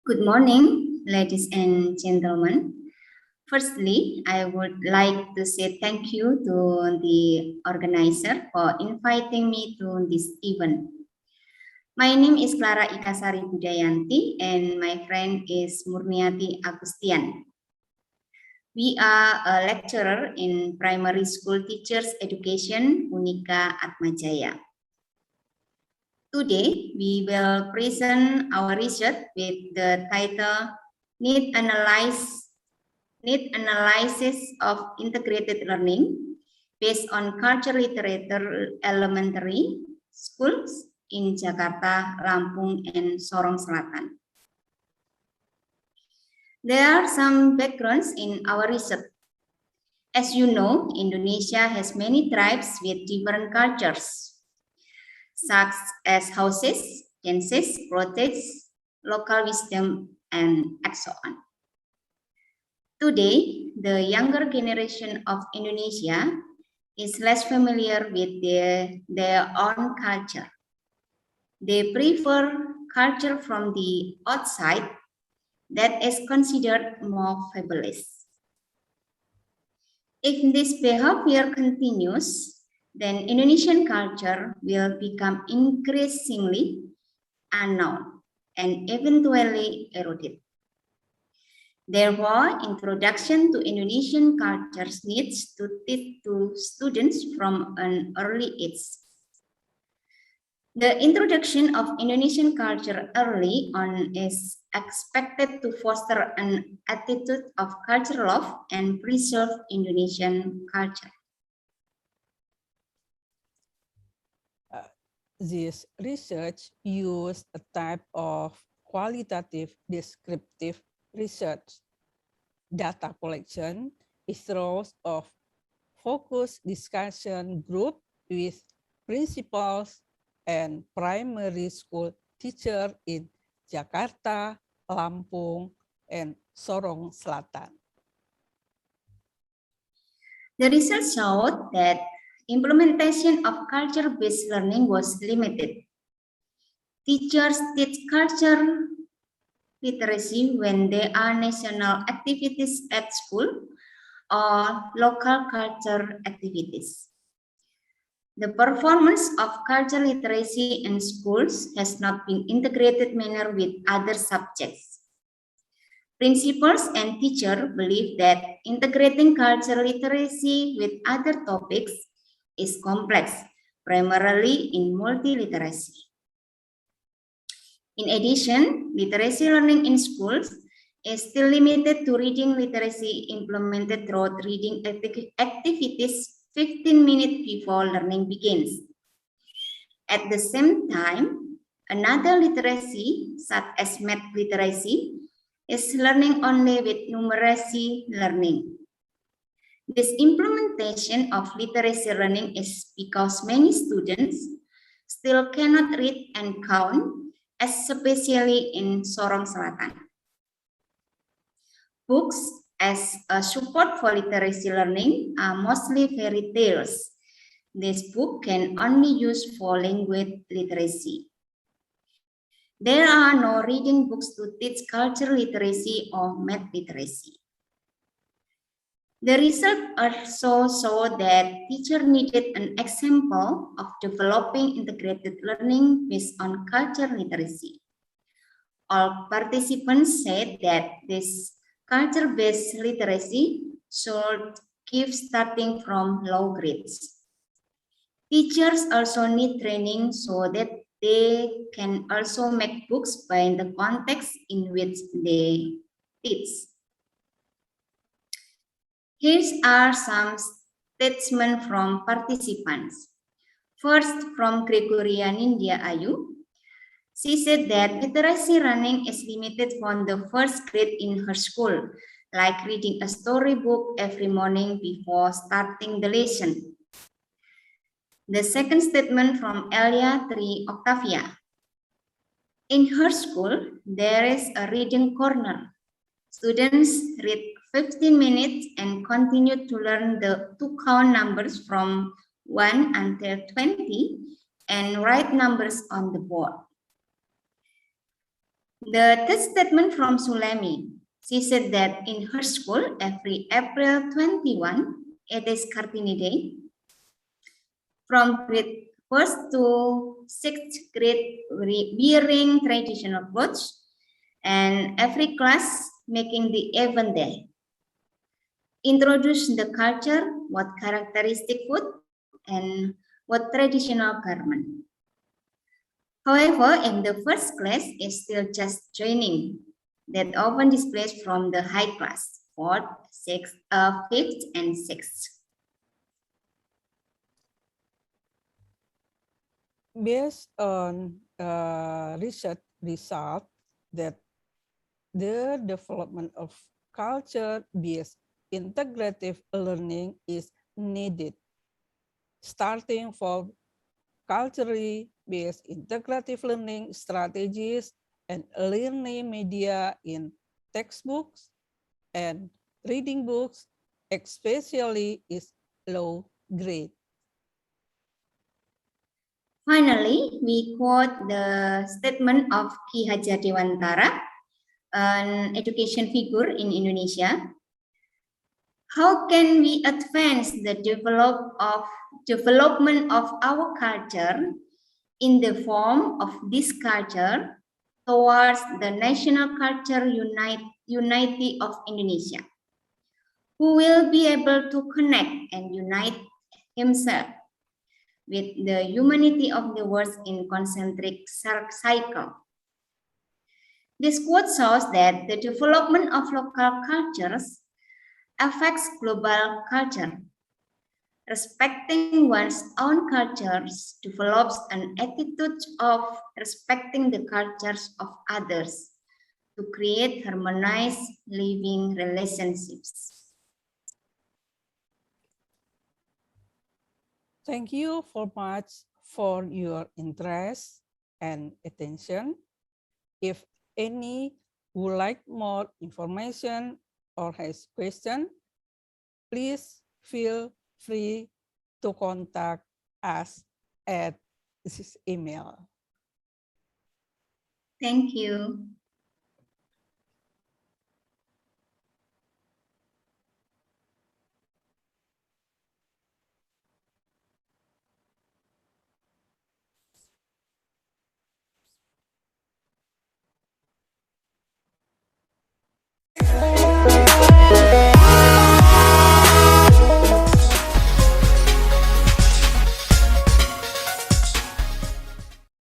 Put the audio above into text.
Good morning, ladies and gentlemen. Firstly, I would like to say thank you to the organizer for inviting me to this event. My name is Clara Ikasari Budayanti and my friend is Murniati Agustian. We are a lecturer in primary school teachers education, Unika Atmajaya. Today, we will present our research with the title Need Analysis of Integrated Learning based on Culture Literature Elementary Schools in Jakarta, Lampung, and Sorong Selatan. There are some backgrounds in our research. As you know, Indonesia has many tribes with different cultures, such as houses, dances, protests, local wisdom, and so on. Today, the younger generation of Indonesia is less familiar with their own culture. They prefer culture from the outside that is considered more fabulous. If this behavior continues, then Indonesian culture will become increasingly unknown and eventually eroded. Therefore, introduction to Indonesian cultures needs to teach to students from an early age. The introduction of Indonesian culture early on is expected to foster an attitude of cultural love and preserve Indonesian culture. This research used a type of qualitative descriptive research. Data collection is through of focus discussion group with principals and primary school teachers in Jakarta, Lampung, and Sorong Selatan. The research showed that implementation of culture-based learning was limited. Teachers teach culture literacy when there are national activities at school or local culture activities. The performance of culture literacy in schools has not been integrated manner with other subjects. Principals and teachers believe that integrating culture literacy with other topics is complex, primarily in multiliteracy. In addition, literacy learning in schools is still limited to reading literacy implemented through reading activities 15 minutes before learning begins. At the same time, another literacy, such as math literacy, is learning only with numeracy learning. This implementation of literacy learning is because many students still cannot read and count, especially in Sorong Selatan. Books as a support for literacy learning are mostly fairy tales. This book can only use for language literacy. There are no reading books to teach culture literacy or math literacy. The result also showed that teachers needed an example of developing integrated learning based on culture literacy. All participants said that this culture-based literacy should give starting from low grades. Teachers also need training so that they can also make books by the context in which they teach. Here are some statements from participants. First, from Gregoria Nindya Ayu. She said that literacy running is limited from the first grade in her school, like reading a storybook every morning before starting the lesson. The second statement from Elia Tri Octavia. In her school, there is a reading corner. Students read 15 minutes and continue to learn to count numbers from 1 until 20 and write numbers on the board. The third statement from Sulemi. She said that in her school, every April 21, it is Kartini Day. From grade 1st to 6th grade, wearing traditional clothes, and every class making the event day. Introduce the culture, what characteristic food, and what traditional garment. However, in the first class is still just joining that often displays from the high class, 4th, 6th, 5th, and 6th. Based on research result that the development of culture-based integrative learning is needed, starting from culturally based integrative learning strategies and learning media in textbooks and reading books, especially is low grade. Finally, we quote the statement of Ki Hajar Dewantara, an education figure in Indonesia. How can we advance the development of our culture in the form of this culture towards the national culture unity of Indonesia, who will be able to connect and unite himself with the humanity of the world in concentric cycle. This quote shows that the development of local cultures affects global culture. Respecting one's own cultures develops an attitude of respecting the cultures of others to create harmonized living relationships. Thank you so much for your interest and attention. If any would like more information or has question, please feel free to contact us at this email. Thank you.